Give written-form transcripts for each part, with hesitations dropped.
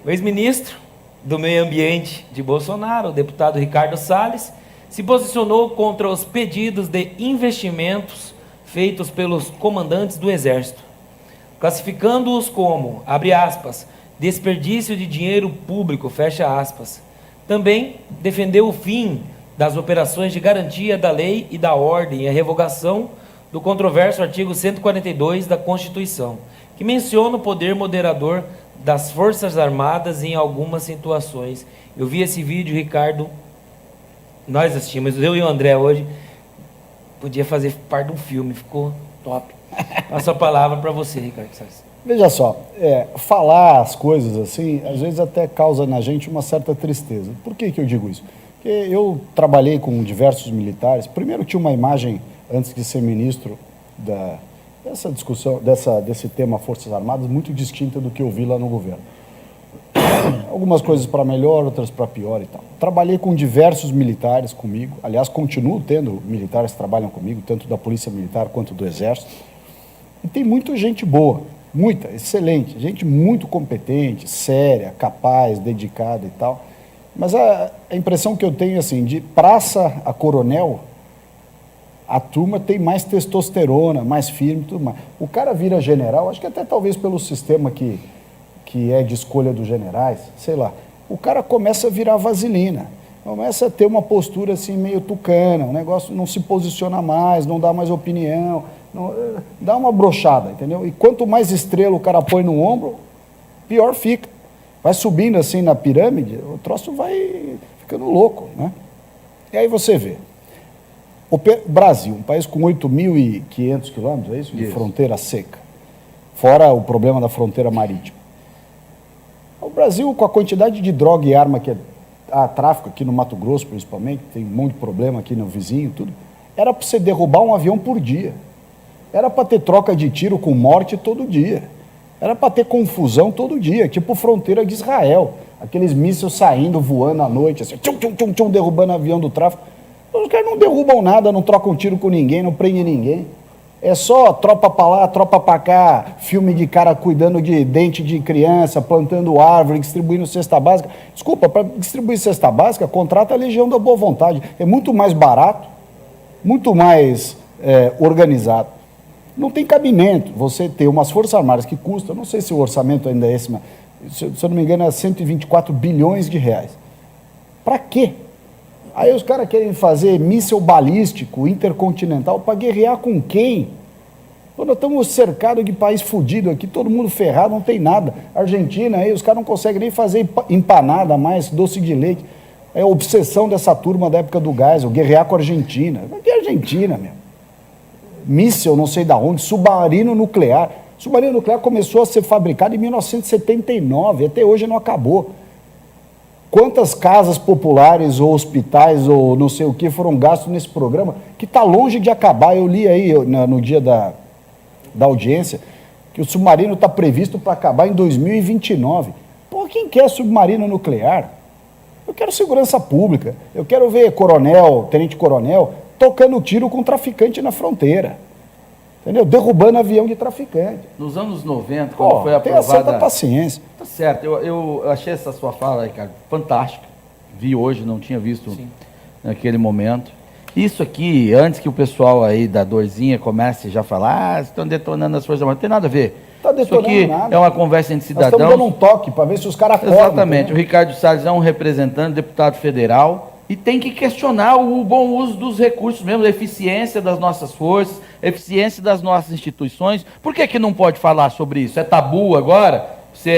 O ex-ministro do Meio Ambiente de Bolsonaro, o deputado Ricardo Salles, se posicionou contra os pedidos de investimentos feitos pelos comandantes do Exército, classificando-os como, abre aspas, desperdício de dinheiro público, fecha aspas. Também defendeu o fim das operações de garantia da lei e da ordem e a revogação do controverso artigo 142 da Constituição, que menciona o poder moderador das Forças Armadas em algumas situações. Eu vi esse vídeo, Ricardo, nós assistimos, eu e o André hoje, podia fazer parte de um filme, ficou top. Passo a palavra para você, Ricardo Salles. Veja só, falar as coisas assim, às vezes até causa na gente uma certa tristeza. Por que eu digo isso? Porque eu trabalhei com diversos militares. Primeiro tinha uma imagem, antes de ser ministro, dessa discussão, desse tema Forças Armadas, muito distinta do que eu vi lá no governo. Algumas coisas para melhor, outras para pior e tal. Trabalhei com diversos militares comigo, aliás, continuo tendo militares que trabalham comigo, tanto da Polícia Militar quanto do Exército. E tem muita gente boa, muita, excelente, gente muito competente, séria, capaz, dedicada e tal. Mas a impressão que eu tenho, assim, de praça a coronel, a turma tem mais testosterona, mais firme, tudo mais. O cara vira general, acho que até talvez pelo sistema que é de escolha dos generais, sei lá, o cara começa a virar vaselina, começa a ter uma postura assim meio tucana, o negócio não se posiciona mais, não dá mais opinião, dá uma brochada, entendeu? E quanto mais estrela o cara põe no ombro, pior fica. Vai subindo assim na pirâmide, o troço vai ficando louco, né? E aí você vê, o Brasil, um país com 8.500 quilômetros, é isso? De fronteira seca, fora o problema da fronteira marítima. O Brasil, com a quantidade de droga e arma que há tráfico aqui no Mato Grosso, principalmente, tem um monte de problema aqui no vizinho, tudo, era para você derrubar um avião por dia. Era para ter troca de tiro com morte todo dia. Era para ter confusão todo dia, tipo fronteira de Israel. Aqueles mísseis saindo, voando à noite, assim, tchum, tchum, tchum, tchum, derrubando avião do tráfico. Os caras não derrubam nada, não trocam tiro com ninguém, não prendem ninguém. É só tropa para lá, tropa para cá, filme de cara cuidando de dente de criança, plantando árvore, distribuindo cesta básica. Desculpa, para distribuir cesta básica, contrata a Legião da Boa Vontade. É muito mais barato, muito mais organizado. Não tem cabimento você ter umas Forças Armadas que custam, não sei se o orçamento ainda é esse, mas, se eu não me engano, é 124 bilhões de reais. Para quê? Aí os caras querem fazer míssil balístico intercontinental para guerrear com quem? Pô, nós estamos cercados de país fudido aqui, todo mundo ferrado, não tem nada. Argentina, aí os caras não conseguem nem fazer empanada mais, doce de leite. É a obsessão dessa turma da época do gás, o guerrear com a Argentina. Que Argentina, meu? Míssil, não sei de onde, submarino nuclear. Submarino nuclear começou a ser fabricado em 1979, até hoje não acabou. Quantas casas populares ou hospitais ou não sei o que foram gastos nesse programa, que está longe de acabar. Eu li aí no dia da audiência que o submarino está previsto para acabar em 2029. Pô, quem quer submarino nuclear? Eu quero segurança pública, eu quero ver coronel, tenente-coronel, tocando tiro com traficante na fronteira. Entendeu? Derrubando avião de traficante. Nos anos 90, quando foi aprovada... Tenha certa paciência. Tá certo, eu achei essa sua fala, Ricardo, fantástica. Vi hoje, não tinha visto naquele momento. Isso aqui, antes que o pessoal aí da dorzinha comece já a falar, estão detonando as Forças Armadas, não tem nada a ver. Está detonando Isso aqui nada. É uma conversa entre cidadãos. Nós estamos dando um toque para ver se os caras acordam. Exatamente, o Ricardo Salles é um representante, deputado federal, e tem que questionar o bom uso dos recursos mesmo, a eficiência das nossas forças, a eficiência das nossas instituições. Por que não pode falar sobre isso? É tabu agora? Você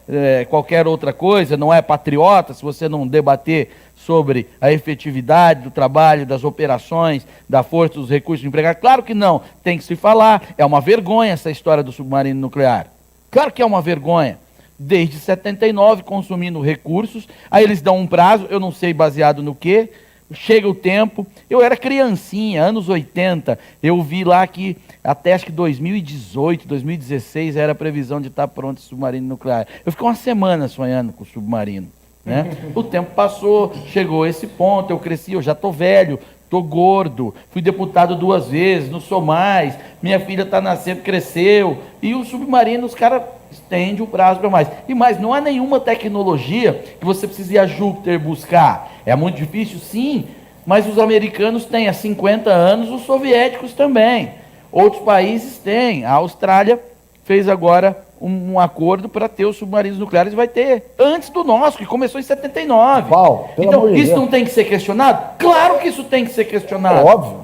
é qualquer outra coisa? Não é patriota se você não debater sobre a efetividade do trabalho, das operações, da força, dos recursos empregados? Claro que não, tem que se falar. É uma vergonha essa história do submarino nuclear. Claro que é uma vergonha. Desde 79, consumindo recursos, aí eles dão um prazo, eu não sei baseado no quê, chega o tempo, eu era criancinha, anos 80, eu vi lá que até acho que 2018, 2016 era a previsão de estar pronto esse submarino nuclear. Eu fiquei uma semana sonhando com o submarino, né? O tempo passou, chegou esse ponto, eu cresci, eu já estou velho, estou gordo, fui deputado 2 vezes, não sou mais, minha filha está nascendo, cresceu, e o submarino, os caras estende o prazo para mais. E mais, não há nenhuma tecnologia que você precise ir a Júpiter buscar. É muito difícil, sim, mas os americanos têm há 50 anos, os soviéticos também. Outros países têm. A Austrália fez agora um acordo para ter os submarinos nucleares e vai ter antes do nosso, que começou em 79. Paulo, pelo então, amor de isso Deus. não tem que ser questionado? Claro que isso tem que ser questionado. É óbvio.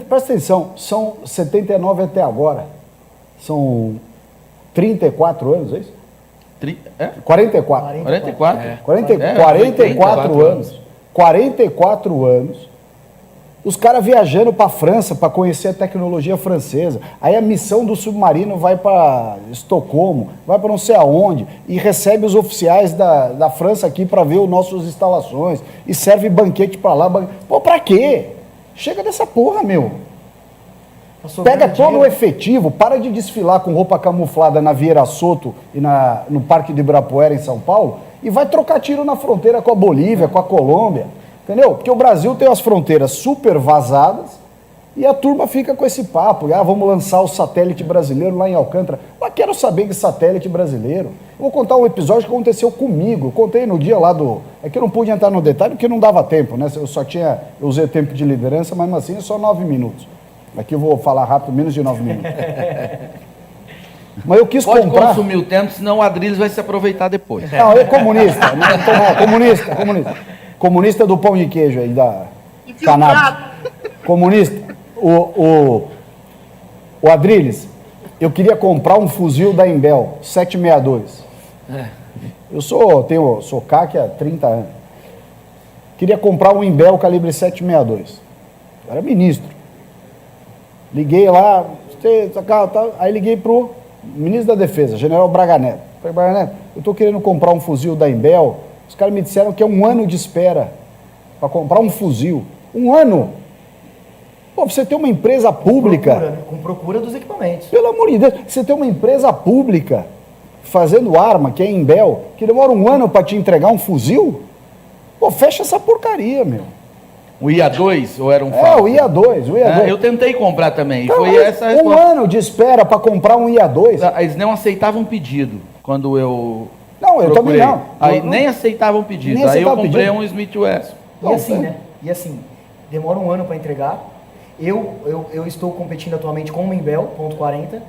Presta atenção, são 79 até agora. São 34 anos, é isso? 44. 44? 44 anos. 44 anos. Os caras viajando para a França para conhecer a tecnologia francesa. Aí a missão do submarino vai para Estocolmo, vai para não sei aonde, e recebe os oficiais da França aqui para ver as nossas instalações, e serve banquete para lá. Pô, para quê? Chega dessa porra, meu. Pega todo o efetivo, para de desfilar com roupa camuflada na Vieira Soto e no Parque de Ibirapuera, em São Paulo, e vai trocar tiro na fronteira com a Bolívia, com a Colômbia. Entendeu? Porque o Brasil tem as fronteiras super vazadas e a turma fica com esse papo. Vamos lançar o satélite brasileiro lá em Alcântara. Mas quero saber de satélite brasileiro. Eu vou contar um episódio que aconteceu comigo. Eu contei no dia lá do... É que eu não pude entrar no detalhe porque não dava tempo, né? Eu usei tempo de liderança, mas assim é só 9 minutos. Aqui eu vou falar rápido, menos de 9 minutos. Mas eu quis Pode comprar... consumir o tempo, senão o Adriles vai se aproveitar depois. Não, é comunista. Comunista. Comunista do pão de queijo aí, da cannabis. Comunista. O Adriles, eu queria comprar um fuzil da Imbel, 762. Eu sou CAC há 30 anos. Queria comprar um Imbel calibre 762. Eu era ministro. Liguei lá, aí liguei pro ministro da Defesa, general Braga Neto. Falei, Braga Neto, eu estou querendo comprar um fuzil da Imbel. Os caras me disseram que é 1 ano de espera para comprar um fuzil. 1 ano? Pô, você tem uma empresa pública... Com procura dos equipamentos. Pelo amor de Deus, você tem uma empresa pública fazendo arma, que é Imbel, que demora 1 ano para te entregar um fuzil? Pô, fecha essa porcaria, meu. O IA2 ou era um falso? O IA2. Eu tentei comprar também. Então, foi essa a resposta. 1 ano de espera para comprar um IA2? Eles não aceitavam pedido quando eu... Não, eu procurei. também não. Aí nem aceitavam pedido. Nem Aí eu aceitava comprei pedido. um Smith Wesson. E assim, né? E assim, demora 1 ano para entregar. Eu estou competindo atualmente com o Imbel, .40,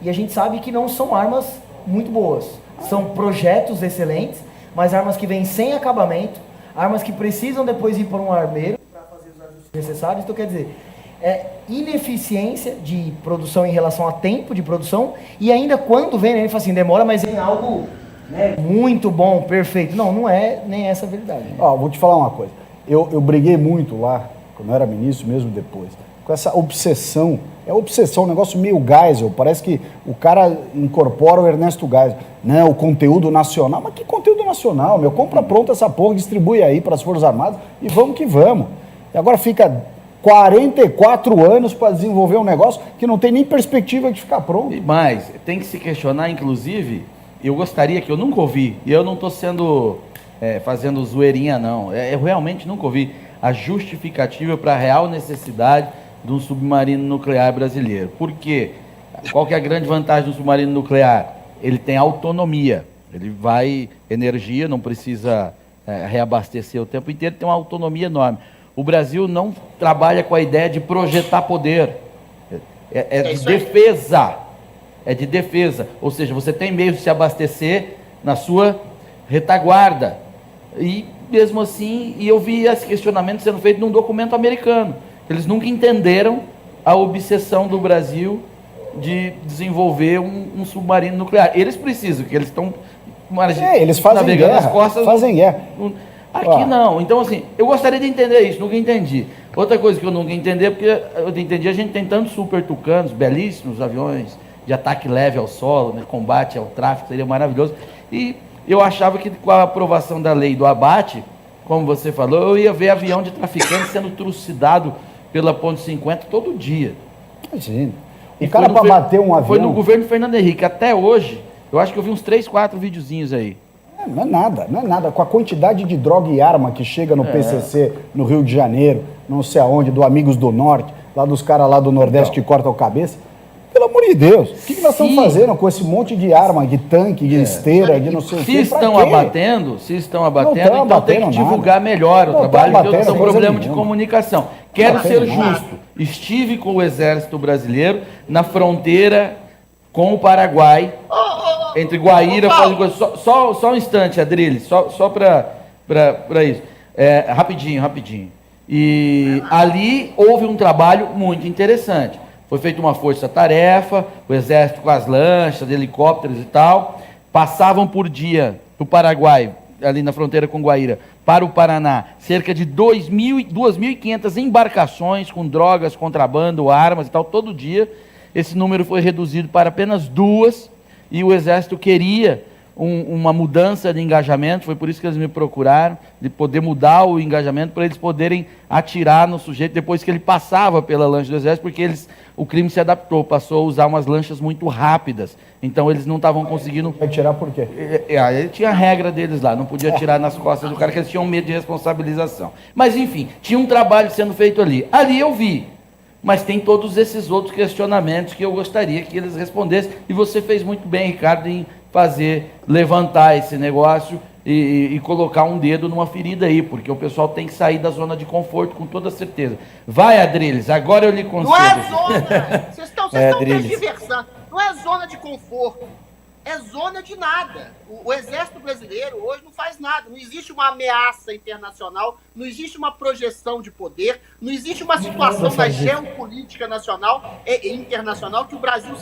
e a gente sabe que não são armas muito boas. São projetos excelentes, mas armas que vêm sem acabamento, armas que precisam depois ir para um armeiro para fazer os ajustes necessários. Então, quer dizer, é ineficiência de produção em relação a tempo de produção, e ainda quando vem, ele fala assim, demora, mas é algo, né, muito bom, perfeito. Não é nem essa a verdade. Ó, vou te falar uma coisa. Eu briguei muito lá, quando eu era ministro, mesmo depois, com essa obsessão. É obsessão, um negócio meio Geisel. Parece que o cara incorpora o Ernesto Geisel. Não, o conteúdo nacional. Mas que conteúdo nacional, meu? Compra pronto essa porra, distribui aí para as Forças Armadas e vamos que vamos. E agora fica 44 anos para desenvolver um negócio que não tem nem perspectiva de ficar pronto. Mas tem que se questionar, inclusive, eu gostaria que eu nunca ouvi, e eu não estou sendo fazendo zoeirinha, não. Eu realmente nunca ouvi a justificativa para a real necessidade de um submarino nuclear brasileiro. Por quê? Qual que é a grande vantagem do submarino nuclear? Ele tem autonomia. Ele vai energia, não precisa reabastecer o tempo inteiro, tem uma autonomia enorme. O Brasil não trabalha com a ideia de projetar poder. É de defesa. É de defesa. Ou seja, você tem meios de se abastecer na sua retaguarda. E mesmo assim, eu vi esse questionamento sendo feito num documento americano. Eles nunca entenderam a obsessão do Brasil de desenvolver um submarino nuclear. Eles precisam, que eles estão eles fazem navegando guerra, nas costas. Fazem guerra. Aqui não. Então, assim, eu gostaria de entender isso, nunca entendi. Outra coisa que eu nunca entendi, porque eu entendi, a gente tem tantos super tucanos, belíssimos aviões de ataque leve ao solo, né, combate ao tráfico, seria maravilhoso. E eu achava que com a aprovação da lei do abate, como você falou, eu ia ver avião de traficante sendo trucidado pela Ponte 50 todo dia. Imagina. O cara para bater um avião... Foi no governo Fernando Henrique. Até hoje, eu acho que eu vi uns 3, 4 videozinhos aí. Não é nada. Com a quantidade de droga e arma que chega no PCC, no Rio de Janeiro, não sei aonde, do Amigos do Norte, lá dos caras lá do Nordeste que cortam a cabeça. Pelo amor de Deus, o que nós estamos fazendo com esse monte de arma, de tanque, de esteira, de não sei o quê? Se estão abatendo, então tem que divulgar melhor o Não trabalho, estão porque é um abatendo problema de nenhuma. comunicação. Quero Não ser tem nada. justo. Estive com o Exército Brasileiro na fronteira com o Paraguai, entre Guaíra, só um instante, Adriles, só para isso. Rapidinho. E ali houve um trabalho muito interessante. Foi feita uma força-tarefa, o Exército com as lanchas, helicópteros e tal, passavam por dia do Paraguai, ali na fronteira com Guaíra, para o Paraná, cerca de 2.500 embarcações com drogas, contrabando, armas e tal, todo dia. Esse número foi reduzido para apenas 2, e o Exército queria uma mudança de engajamento, foi por isso que eles me procuraram, de poder mudar o engajamento para eles poderem atirar no sujeito depois que ele passava pela lancha do Exército, porque o crime se adaptou, passou a usar umas lanchas muito rápidas, então eles não estavam conseguindo... Vai tirar por quê? Ele tinha a regra deles lá, não podia atirar nas costas do cara, que eles tinham medo de responsabilização. Mas enfim, tinha um trabalho sendo feito ali. Ali eu vi, mas tem todos esses outros questionamentos que eu gostaria que eles respondessem, e você fez muito bem, Ricardo, em levantar esse negócio e colocar um dedo numa ferida aí, porque o pessoal tem que sair da zona de conforto com toda certeza. Vai, Adriles, agora eu lhe concedo. Não é zona, vocês estão tergiversando, não é zona de conforto, é zona de nada. O Exército Brasileiro hoje não faz nada, não existe uma ameaça internacional, não existe uma projeção de poder, não existe uma situação da geopolítica nacional e internacional que o Brasil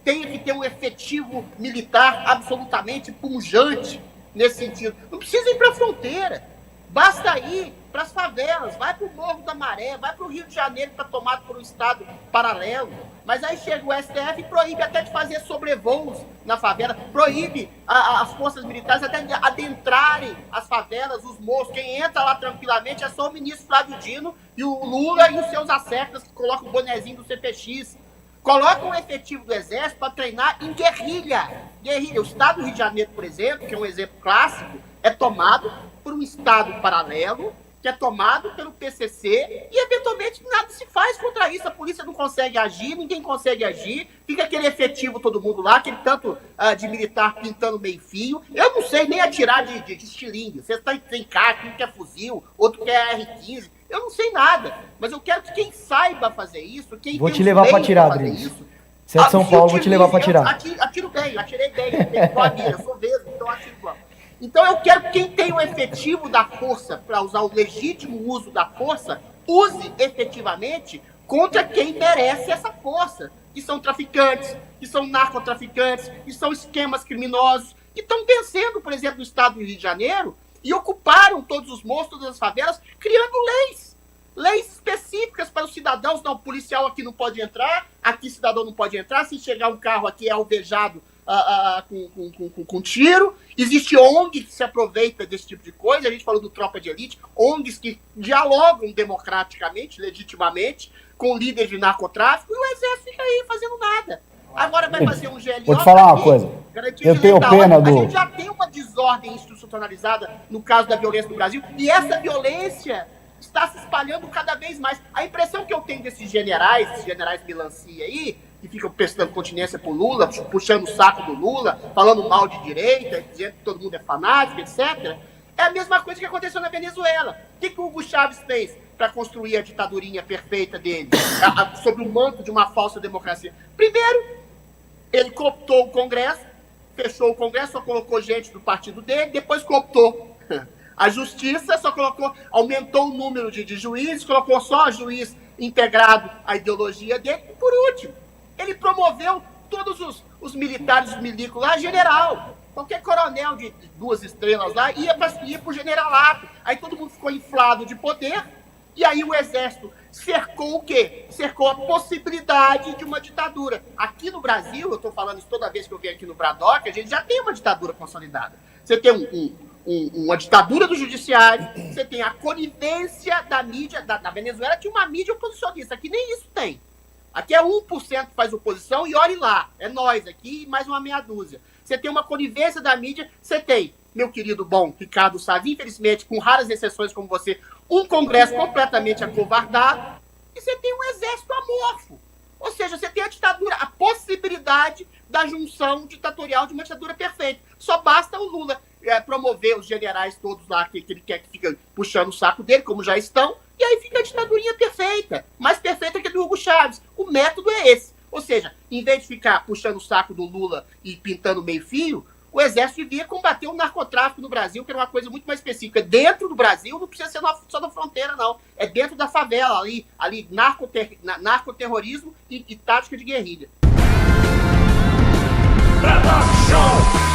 tenha que ter um efetivo militar absolutamente pungente nesse sentido. Não precisa ir para a fronteira, basta ir para as favelas, vai para o Morro da Maré, vai para o Rio de Janeiro, que está tomado por um estado paralelo. Mas aí chega o STF e proíbe até de fazer sobrevoos na favela, proíbe as forças militares até de adentrarem as favelas, os morros. Quem entra lá tranquilamente é só o ministro Flávio Dino e o Lula e os seus acertas que colocam o bonezinho do CPX. Colocam um efetivo do Exército para treinar em guerrilha. O estado do Rio de Janeiro, por exemplo, que é um exemplo clássico, é tomado por um estado paralelo, que é tomado pelo PCC, e eventualmente nada se faz contra isso. A polícia não consegue agir, ninguém consegue agir, fica aquele efetivo todo mundo lá, aquele tanto de militar pintando meio fio. Eu não sei nem atirar de estilingue. Você tem CAC, um quer fuzil, outro quer R15. Eu não sei nada, mas eu quero que quem saiba fazer isso, quem vou tem te levar para tirar, Adriles. Você é de São Paulo, vou te levar para tirar. Atiro bem, atirei bem, eu sou vesgo, então atiro bom. Então eu quero que quem tem o efetivo da força, para usar o legítimo uso da força, use efetivamente contra quem merece essa força, que são traficantes, que são narcotraficantes, que são esquemas criminosos, que estão vencendo, por exemplo, no estado do Rio de Janeiro, e ocuparam todos os morros, todas as favelas, criando leis específicas para os cidadãos. Não, o policial aqui não pode entrar, aqui cidadão não pode entrar, se chegar um carro aqui é alvejado com tiro. Existe ONG que se aproveita desse tipo de coisa, a gente falou do Tropa de Elite, ONGs que dialogam democraticamente, legitimamente, com líderes de narcotráfico, e o Exército fica aí fazendo nada. Agora vai fazer um GLO. Vou te falar uma coisa. Eu tenho pena do... A gente já tem uma desordem institucionalizada no caso da violência no Brasil, e essa violência está se espalhando cada vez mais. A impressão que eu tenho desses generais melancia aí, que ficam prestando continência pro Lula, puxando o saco do Lula, falando mal de direita, dizendo que todo mundo é fanático, etc., é a mesma coisa que aconteceu na Venezuela. O que o Hugo Chávez fez para construir a ditadurinha perfeita dele, sob o manto de uma falsa democracia? Primeiro, ele cooptou o Congresso, fechou o Congresso, só colocou gente do partido dele, depois cooptou a Justiça, aumentou o número de juízes, colocou só juiz integrado à ideologia dele, e por último, ele promoveu todos os militares, os milicos lá, general. Qualquer coronel de 2 estrelas lá ia para o generalato. Aí todo mundo ficou inflado de poder, e aí o Exército cercou o quê? Cercou a possibilidade de uma ditadura. Aqui no Brasil, eu estou falando isso toda vez que eu venho aqui no Bradock, a gente já tem uma ditadura consolidada. Você tem uma ditadura do judiciário, você tem a conivência da mídia. Na Venezuela tinha uma mídia oposicionista, aqui nem isso tem. Aqui é 1% que faz oposição e olhe lá, é nós aqui mais uma meia dúzia. Você tem uma conivência da mídia, você tem, meu querido bom Ricardo Salles, infelizmente, com raras exceções como você, um Congresso completamente acovardado, e você tem um exército amorfo. Ou seja, você tem a ditadura, a possibilidade da junção ditatorial de uma ditadura perfeita. Só basta o Lula promover os generais todos lá que ele quer que fiquem puxando o saco dele, como já estão, e aí fica a ditadurinha perfeita, mais perfeita que a do Hugo Chávez. O método é esse. Ou seja, em vez de ficar puxando o saco do Lula e pintando meio fio, o exército devia combater o narcotráfico no Brasil, que era uma coisa muito mais específica. Dentro do Brasil, não precisa ser só na fronteira, não. É dentro da favela, ali narcoterrorismo e tática de guerrilha. Show!